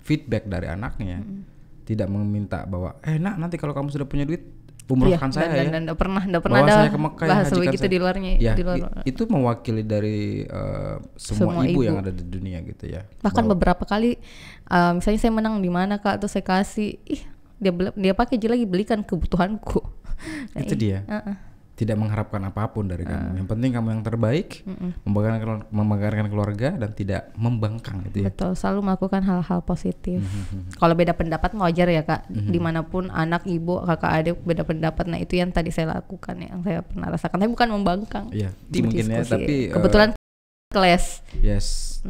feedback dari anaknya, tidak meminta bahwa nak nanti kalau kamu sudah punya duit umrohkan saya dan nggak pernah bawa ada saya ke Mekah, bahasa begitu di luarnya ya, di luar. Itu mewakili dari semua ibu yang ada di dunia gitu ya. Bahkan beberapa kali misalnya saya menang di mana Kak, terus saya kasih dia pakai aja lagi belikan kebutuhanku. Nah, itu dia. Tidak mengharapkan apapun dari kamu. Yang penting kamu yang terbaik, membanggakan keluarga dan tidak membangkang gitu ya. Betul, selalu melakukan hal-hal positif. Kalau beda pendapat wajar ya Kak. Dimanapun anak, ibu, kakak, adik beda pendapat. Nah itu yang tadi saya lakukan, yang saya pernah rasakan. Tapi bukan membangkang. Iya, mungkin ya. Tapi kebetulan Clash. Yes.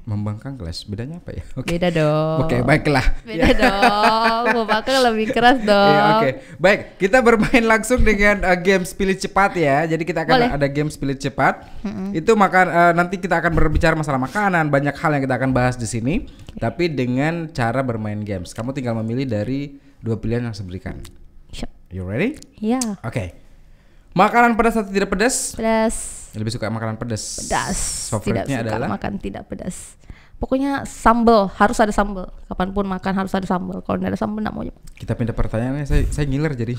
Membangkang clash. Bedanya apa ya? Okay. Beda dong. Oke, baiklah. Beda dong. Membangkang lebih keras dong. Yeah, Oke. Baik, kita bermain langsung dengan game pilih cepat ya. Jadi kita akan ada game pilih cepat. Itu nanti kita akan berbicara masalah makanan, banyak hal yang kita akan bahas di sini. Tapi dengan cara bermain games. Kamu tinggal memilih dari 2 pilihan yang saya berikan. Sure. You ready? Ya. Oke. Makanan pedas atau tidak pedas? Pedas. Lebih suka makanan pedas. Pedas. Favoritnya tidak suka adalah makan tidak pedas. Pokoknya sambal, harus ada sambal. Kapanpun makan harus ada sambal. Kalau tidak ada sambal nggak mau. Kita pindah pertanyaannya, saya ngiler jadi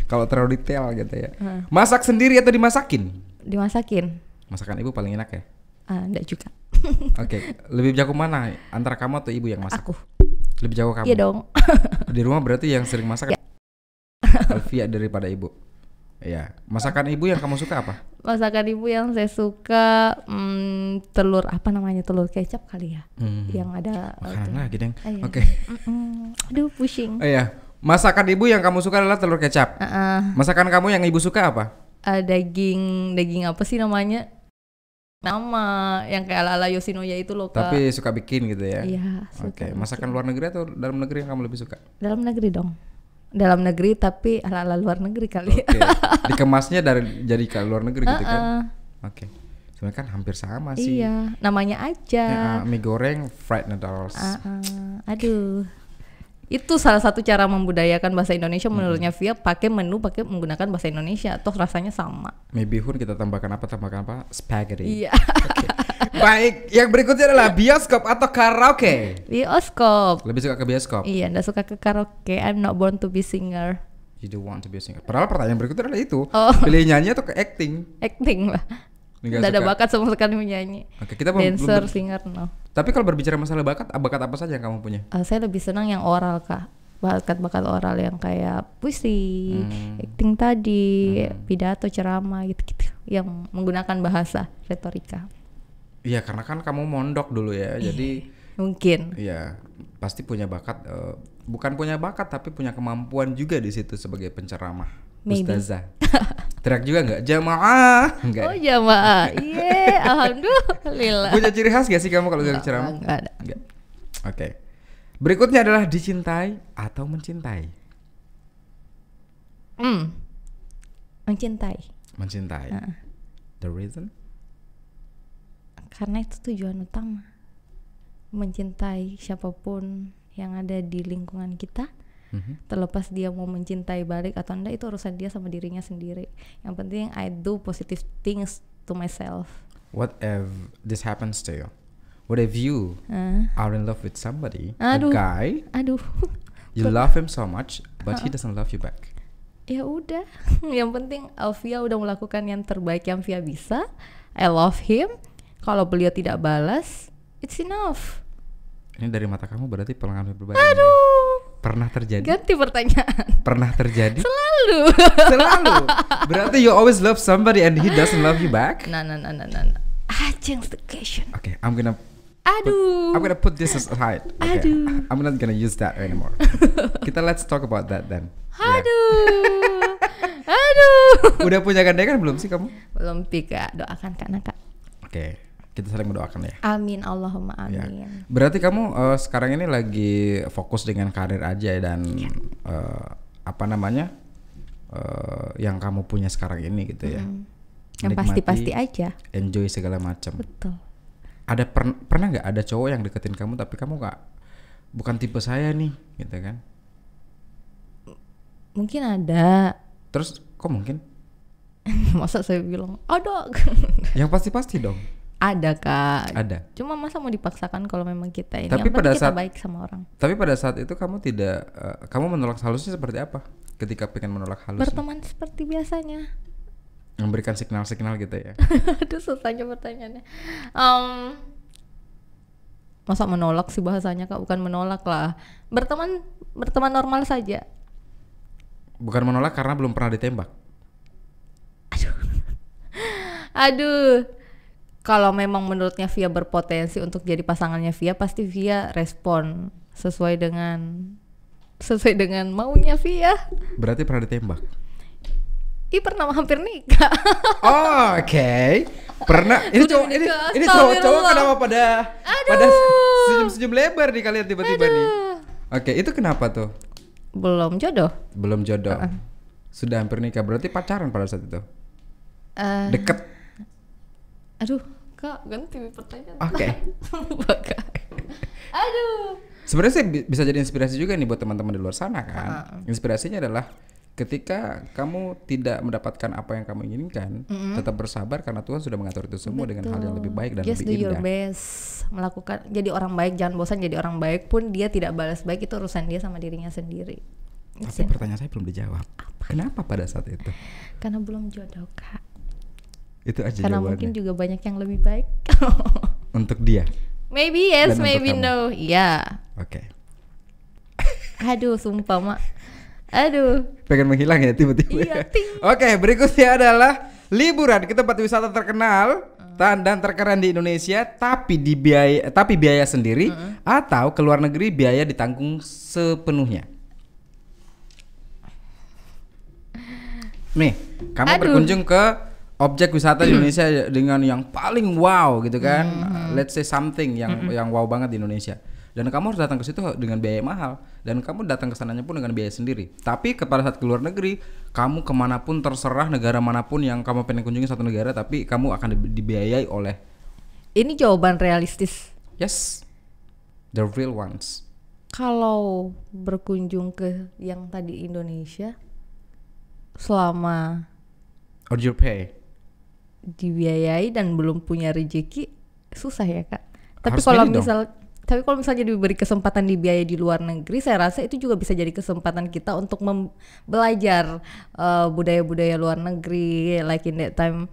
kalau terlalu detail gitu ya. Masak sendiri atau dimasakin? Dimasakin. Masakan ibu paling enak ya? Enggak juga. Oke, lebih jago mana? Antara kamu atau ibu yang masak? Aku. Lebih jago kamu? Iya dong. Di rumah berarti yang sering masak Alfia daripada ibu. Iya. Masakan ibu yang kamu suka apa? Masakan ibu yang saya suka telur apa namanya, telur kecap kali ya, yang ada makanan lagi deng. Oke. Aduh pusing. Oh iya, masakan ibu yang kamu suka adalah telur kecap. Masakan kamu yang ibu suka apa? Daging apa sih namanya? Nama yang kayak ala-ala Yoshinoya itu loh Kak. Tapi suka bikin gitu ya? Iya. Oke. Masakan luar negeri atau dalam negeri yang kamu lebih suka? Dalam negeri dong. Dalam negeri tapi ala-ala luar negeri kali. Oke. Dikemasnya jadi ke luar negeri gitu kan? Oke. Sebenarnya kan hampir sama sih. Iya, namanya aja. Ya, mie goreng fried noodles. Aduh. Itu salah satu cara membudayakan bahasa Indonesia menurutnya Via, pakai menggunakan bahasa Indonesia, toh rasanya sama. Mie bihun kita tambahkan apa? Spaghetti. Iya. Okay. Baik, yang berikutnya adalah bioskop atau karaoke. Bioskop. Lebih suka ke bioskop. Iya, nggak suka ke karaoke. I'm not born to be singer. You don't want to be a singer. Padahal pertanyaan berikutnya adalah itu. Pilih nyanyi atau ke acting? Acting lah. Nggak ada bakat sama sekali menyanyi. Oke, kita dancer, singer, no. Tapi kalau berbicara masalah bakat apa saja yang kamu punya? Saya lebih senang yang oral Kak. Bakat oral yang kayak puisi, acting tadi, pidato, ceramah gitu-gitu, yang menggunakan bahasa retorika. Iya, karena kan kamu mondok dulu ya, jadi mungkin. Iya, pasti punya bakat. Bukan punya bakat, tapi punya kemampuan juga di situ sebagai penceramah. Ustazah. Teriak juga nggak? Jamaah? Enggak. Oh jamaah, iya, alhamdulillah. Punya ciri khas gak sih kamu kalau gak ceramah? Nggak ada. Oke. Berikutnya adalah dicintai atau mencintai. Mencintai. Mencintai. The reason? Karena itu tujuan utama. Mencintai siapapun yang ada di lingkungan kita. Terlepas dia mau mencintai balik atau enggak, itu urusan dia sama dirinya sendiri. Yang penting I do positive things to myself. What if this happens to you? What if you are in love with somebody, a guy, you love him so much, but he doesn't love you back? Ya udah, yang penting Alfia udah melakukan yang terbaik yang Via bisa. I love him. Kalau beliau tidak balas, it's enough. Ini dari mata kamu berarti pengalaman pribadi. Aduh. Pernah terjadi? Ganti pertanyaan. Pernah terjadi? Selalu. Berarti you always love somebody and he doesn't love you back? Nah. I change the question. Okay, I'm gonna put this aside. Okay. I'm not gonna use that anymore. Let's talk about that then. Aduh. Udah punya gandengan belum sih kamu? Belum Pika, doakan Kak. Oke. Kita saling mendoakan ya. Amin, Allahumma amin. Ya. Berarti kamu sekarang ini lagi fokus dengan karir aja dan yang kamu punya sekarang ini gitu ya. Yang pasti-pasti aja. Enjoy segala macam. Betul. Ada pernah nggak ada cowok yang deketin kamu tapi kamu bukan tipe saya nih, gitu kan? Mungkin ada. Terus kok mungkin? Masa saya bilang ada? Yang pasti dong. Ada Kak. Ada. Cuma masa mau dipaksakan kalau memang kita ini. Tapi pada saat kita baik sama orang. Tapi pada saat itu kamu tidak, kamu menolak halusnya seperti apa? Ketika pengen menolak halusnya? Berteman seperti biasanya. Memberikan signal-signal gitu ya. Aduh susahnya pertanyaannya. Masa menolak sih bahasanya Kak? Bukan menolak lah. Berteman normal saja. Bukan menolak karena belum pernah ditembak. Aduh. Kalau memang menurutnya Via berpotensi untuk jadi pasangannya Via, pasti Via respon sesuai dengan maunya Via. Berarti pernah ditembak? Pernah hampir nikah. Oh, oke. Pernah. Ini Udah cowok menikah, ini cowok-cowok astagfirullah. kenapa pada Aduh. senyum-senyum lebar nih kalian tiba-tiba nih. Oke, itu kenapa tuh? Belum jodoh. Belum jodoh. Sudah hampir nikah. Berarti pacaran pada saat itu. Deket. Aduh, Kak, ganti pertanyaan. Oke. Aduh. Sebenarnya sih bisa jadi inspirasi juga nih buat teman-teman di luar sana kan. Inspirasinya adalah ketika kamu tidak mendapatkan apa yang kamu inginkan, tetap bersabar karena Tuhan sudah mengatur itu semua dengan hal yang lebih baik dan Just lebih do your indah. best. Melakukan jadi orang baik, jangan bosan jadi orang baik pun dia tidak balas baik, itu urusan dia sama dirinya sendiri. Tapi pertanyaan saya belum dijawab. Kenapa pada saat itu? Karena belum jodoh, Kak. Itu aja Karena jawabannya. mungkin juga banyak yang lebih baik. Untuk dia. Maybe yes, Dan untuk maybe kamu. no. Iya. Oke. Aduh, sumpah, Mak. Aduh. Pengen menghilang ya tiba-tiba. Iya, ting. Oke, berikutnya adalah liburan ke tempat wisata terkenal dan terkeren di Indonesia tapi biaya sendiri atau ke luar negeri biaya ditanggung sepenuhnya. Nih, kamu berkunjung ke objek wisata di Indonesia dengan yang paling wow gitu kan. Let's say something yang wow banget di Indonesia. Dan kamu harus datang ke situ dengan biaya mahal dan kamu datang ke sananya pun dengan biaya sendiri. Tapi pada saat ke luar negeri, kamu kemanapun terserah negara manapun yang kamu pengen kunjungi satu negara, tapi kamu akan dibiayai oleh. Ini jawaban realistis. Yes, the real ones. Kalau berkunjung ke yang tadi Indonesia, selama Or you pay. dibiayai dan belum punya rezeki, susah ya, Kak. Tapi Harus kalau milih dong. misalnya diberi kesempatan dibiayai di luar negeri, saya rasa itu juga bisa jadi kesempatan kita untuk belajar budaya-budaya luar negeri. Like in that time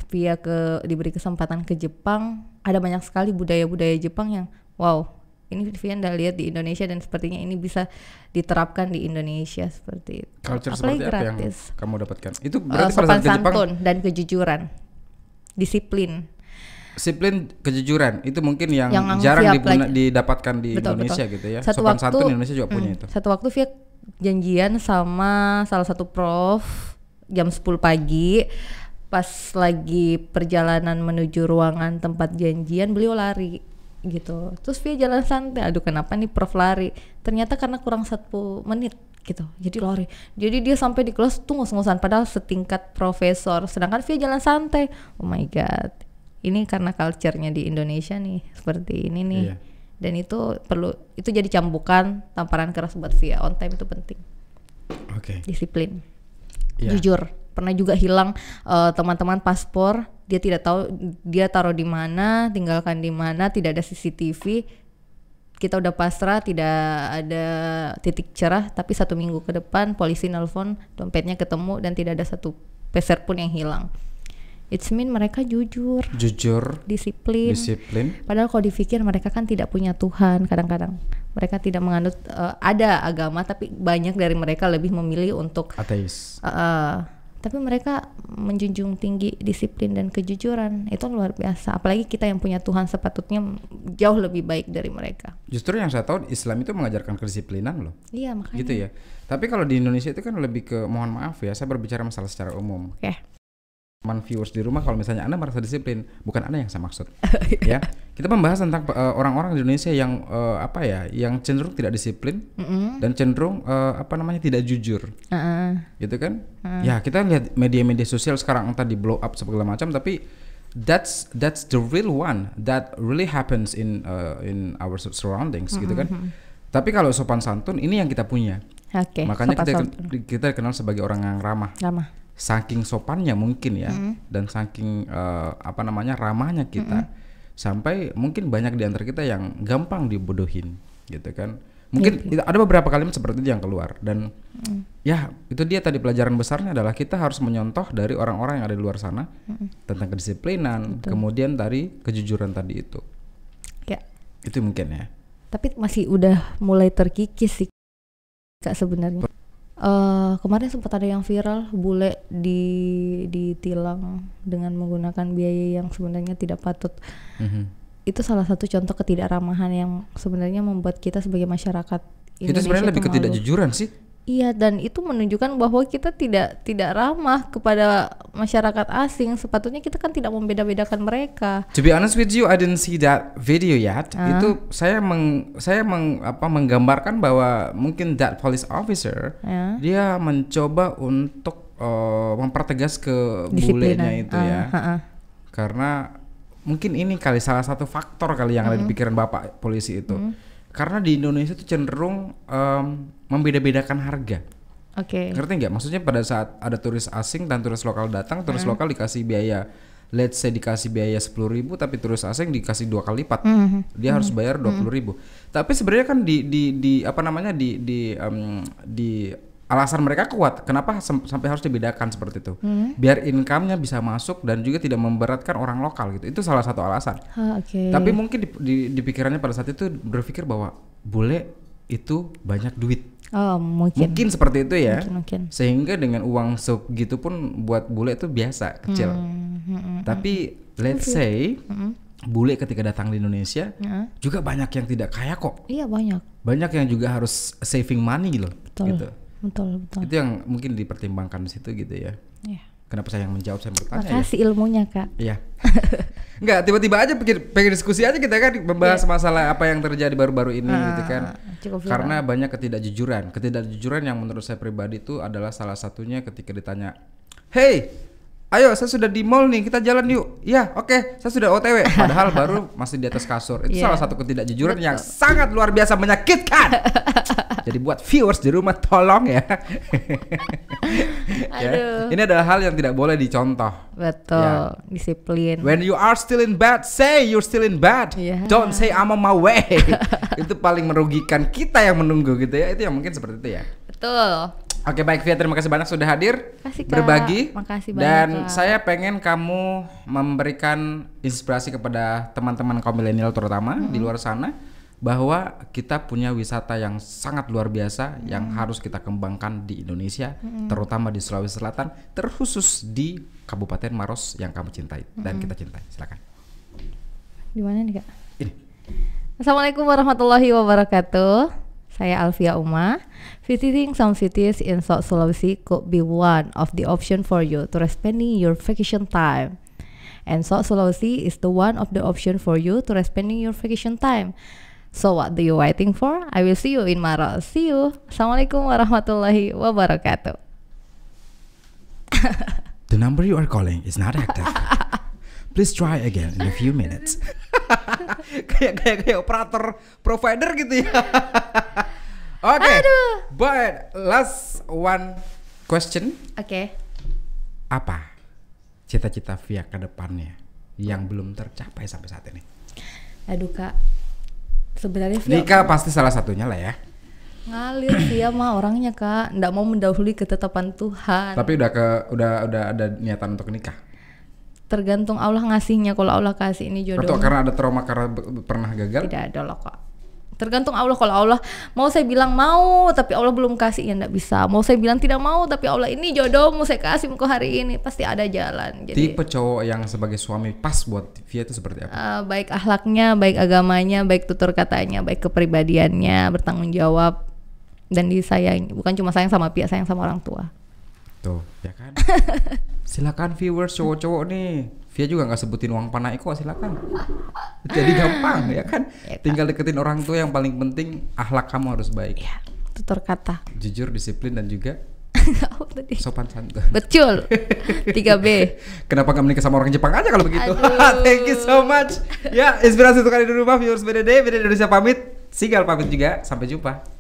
Via diberi kesempatan ke Jepang, ada banyak sekali budaya-budaya Jepang yang wow, ini Via udah lihat di Indonesia dan sepertinya ini bisa diterapkan di Indonesia seperti itu. Culture Apalagi seperti apa yang gratis. kamu dapatkan? Itu berarti pada Sopan saat ke Jepang, santun dan kejujuran, disiplin. disiplin, kejujuran itu mungkin yang Yang jarang siap didapatkan di Betul, Indonesia betul. gitu ya. Satu Sopan waktu, santun Indonesia juga punya itu. Satu waktu Via janjian sama salah satu prof jam 10 pagi. Pas lagi perjalanan menuju ruangan tempat janjian, beliau lari gitu. Terus Via jalan santai, aduh kenapa nih prof lari? Ternyata karena kurang 1 menit gitu, jadi lari. Jadi dia sampai di kelas tuh ngos-ngosan padahal setingkat profesor, sedangkan Via jalan santai. Oh my god, ini karena culture-nya di Indonesia nih seperti ini nih. Iya. Dan itu jadi cambukan, tamparan keras buat Via. On time itu penting, Oke. disiplin, Iya. jujur. Pernah juga hilang teman-teman paspor, dia tidak tahu dia taruh di mana, tinggalkan di mana, tidak ada CCTV. Kita udah pasrah, tidak ada titik cerah, tapi 1 minggu ke depan polisi nelpon, dompetnya ketemu dan tidak ada satu peser pun yang hilang. It's mean mereka jujur, disiplin. Padahal kalau dipikir mereka kan tidak punya Tuhan. Kadang-kadang mereka tidak menganut ada agama, tapi banyak dari mereka lebih memilih untuk Ateis. tapi mereka menjunjung tinggi disiplin dan kejujuran. Itu luar biasa. Apalagi kita yang punya Tuhan sepatutnya jauh lebih baik dari mereka. Justru yang saya tahu Islam itu mengajarkan kedisiplinan loh. Iya, makanya. Gitu ya. Tapi kalau di Indonesia itu kan lebih ke, mohon maaf ya, saya berbicara masalah secara umum. Oke. Teman viewers di rumah, kalau misalnya Anda merasa disiplin, bukan Anda yang saya maksud. Ya. Kita membahas tentang orang-orang di Indonesia yang yang cenderung tidak disiplin dan cenderung tidak jujur. Gitu kan? Ya, kita lihat media-media sosial sekarang entah di blow up segala macam, tapi that's the real one that really happens in our surroundings gitu kan. Tapi kalau sopan santun ini yang kita punya. Oke. Makanya kita dikenal sebagai orang yang ramah. Saking sopannya mungkin ya, dan saking ramahnya kita, sampai mungkin banyak di antara kita yang gampang dibodohin gitu kan. Mungkin ada beberapa kalimat seperti itu yang keluar, dan ya itu dia tadi pelajaran besarnya adalah kita harus menyontoh dari orang-orang yang ada di luar sana tentang kedisiplinan. Betul. Kemudian dari kejujuran tadi itu ya. Itu mungkin ya, tapi masih udah mulai terkikis sih Kak sebenarnya. Kemarin sempat ada yang viral, bule ditilang dengan menggunakan biaya yang sebenarnya tidak patut. Itu salah satu contoh ketidakramahan yang sebenarnya membuat kita sebagai masyarakat Indonesia itu sebenarnya lebih ketidakjujuran sih. Iya, dan itu menunjukkan bahwa kita tidak ramah kepada masyarakat asing. Sepatutnya kita kan tidak membeda-bedakan mereka. To be honest with you, I didn't see that video yet. Itu saya menggambarkan bahwa mungkin that police officer dia mencoba untuk mempertegas ke bulenya itu ya. Karena mungkin ini kali salah satu faktor kali yang ada di pikiran Bapak polisi itu. Karena di Indonesia itu cenderung membeda-bedakan harga. Oke. Ngerti nggak? Maksudnya pada saat ada turis asing dan turis lokal datang, turis lokal dikasih biaya, let's say dikasih biaya 10.000, tapi turis asing dikasih 2 kali lipat. Dia harus bayar 20.000. Tapi sebenarnya kan di alasan mereka kuat. Kenapa sampai harus dibedakan seperti itu? Biar income-nya bisa masuk dan juga tidak memberatkan orang lokal gitu. Itu salah satu alasan. Tapi mungkin di pikirannya pada saat itu berpikir bahwa bule itu banyak duit. Oh, mungkin seperti itu ya. Mungkin. Sehingga dengan uang segitu pun buat bule itu biasa, kecil. Tapi let's say bule ketika datang di Indonesia juga banyak yang tidak kaya kok. Iya, banyak. Banyak yang juga harus saving money gitu. Betul. Itu yang mungkin dipertimbangkan di situ gitu ya. Iya. Kenapa saya yang menjawab, saya bertanya. Makasih ilmunya, Kak. Iya. Enggak, tiba-tiba aja pengen diskusi aja kita kan membahas masalah apa yang terjadi baru-baru ini gitu kan. Karena banyak ketidakjujuran yang menurut saya pribadi itu adalah salah satunya ketika ditanya, "Hey, ayo saya sudah di mall nih, kita jalan yuk." "Ya, oke, saya sudah OTW." Padahal baru masih di atas kasur. Itu salah satu ketidakjujuran yang sangat luar biasa menyakitkan. Jadi buat viewers di rumah tolong ya. Ya. Ini adalah hal yang tidak boleh dicontoh. Betul, disiplin. When you are still in bed, say you're still in bed. Don't say I'm on my way. Itu paling merugikan kita yang menunggu gitu ya. Itu yang mungkin seperti itu ya. Betul. Oke, baik Via, terima kasih banyak sudah hadir, berbagi. Makasih banyak, dan Kak. saya pengen kamu memberikan inspirasi kepada teman-teman kaum milenial terutama di luar sana, bahwa kita punya wisata yang sangat luar biasa yang harus kita kembangkan di Indonesia, terutama di Sulawesi Selatan, terkhusus di Kabupaten Maros yang kamu cintai dan kita cintai. Silakan. Di mana nih, Kak? Ini. Assalamualaikum warahmatullahi wabarakatuh. Saya Alfia Uma. Visiting some cities in South Sulawesi could be one of the option for you to spending your vacation time. And South Sulawesi is the one of the option for you to spending your vacation time. So what do you waiting for? I will see you in Maros. See you. Assalamualaikum warahmatullahi wabarakatuh. The number you are calling is not active. Please try again in a few minutes. kayak operator provider gitu ya. Oke. But last one question. Oke. Apa cita-cita Via ke depannya yang belum tercapai sampai saat ini? Aduh, Kak. Sebenarnya Via nikah pasti salah satunya lah ya. Ngalir Via mah orangnya, Kak, nggak mau mendahului ketetapan Tuhan. Tapi udah ada niatan untuk nikah. Tergantung Allah ngasihnya. Kalau Allah kasih ini jodoh. Atau karena ada trauma karena pernah gagal? Tidak ada loh, Kak. Tergantung Allah. Kalau Allah mau saya bilang mau tapi Allah belum kasih, ya enggak bisa. Mau saya bilang tidak mau tapi Allah ini jodohmu saya kasih muka hari ini, pasti ada jalan. Jadi tipe cowok yang sebagai suami pas buat Via itu seperti apa? Baik akhlaknya, baik agamanya, baik tutur katanya, baik kepribadiannya, bertanggung jawab dan disayangi. Bukan cuma sayang sama Via, sayang sama orang tua. Tuh, ya kan? Silakan viewers cowok-cowok nih. Via juga nggak sebutin uang panai kok, silakan. Jadi gampang ya kan? Tinggal deketin orang tua, yang paling penting akhlak kamu harus baik. Ya, tutur kata. Jujur, disiplin dan juga sopan santun. Betul. 3B. Kenapa nggak menikah sama orang Jepang aja kalau begitu? Thank you so much. Ya, inspirasi untuk kalian di rumah, viewers BDD Indonesia pamit. Sigal pamit juga. Sampai jumpa.